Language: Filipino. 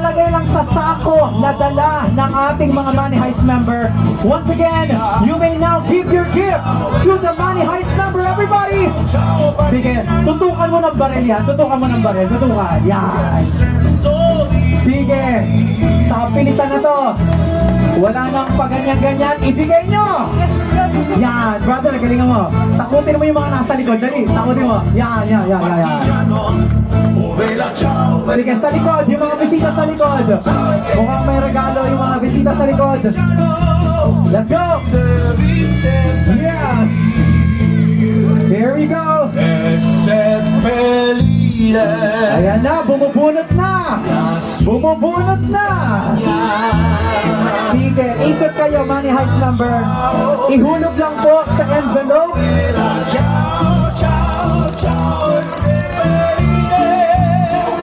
ilagay lang sa sako na dala ng ating mga Money Heist member. Once again, you may now give your gift to the Money Heist member, everybody! Sige, tutukan mo ng baril yan. Tutukan mo ng baril. Tutukan. Yan. Sige. Sa pilitan na to, wala nang paganyan-ganyan. Ibigay nyo! Yan. Brother, galingan mo. Takutin mo yung mga nasa likod. Dali, takutin mo. Yan. Sige, sa likod. Yung mga bisita sa likod. Mukhang may regalo yung mga bisita sa likod. Let's go! Yes! Here we go! Ayan na, bumubunot na! Bumubunot na! Sige, ikot kayo, Money Heist number. Ihulog lang po sa envelope.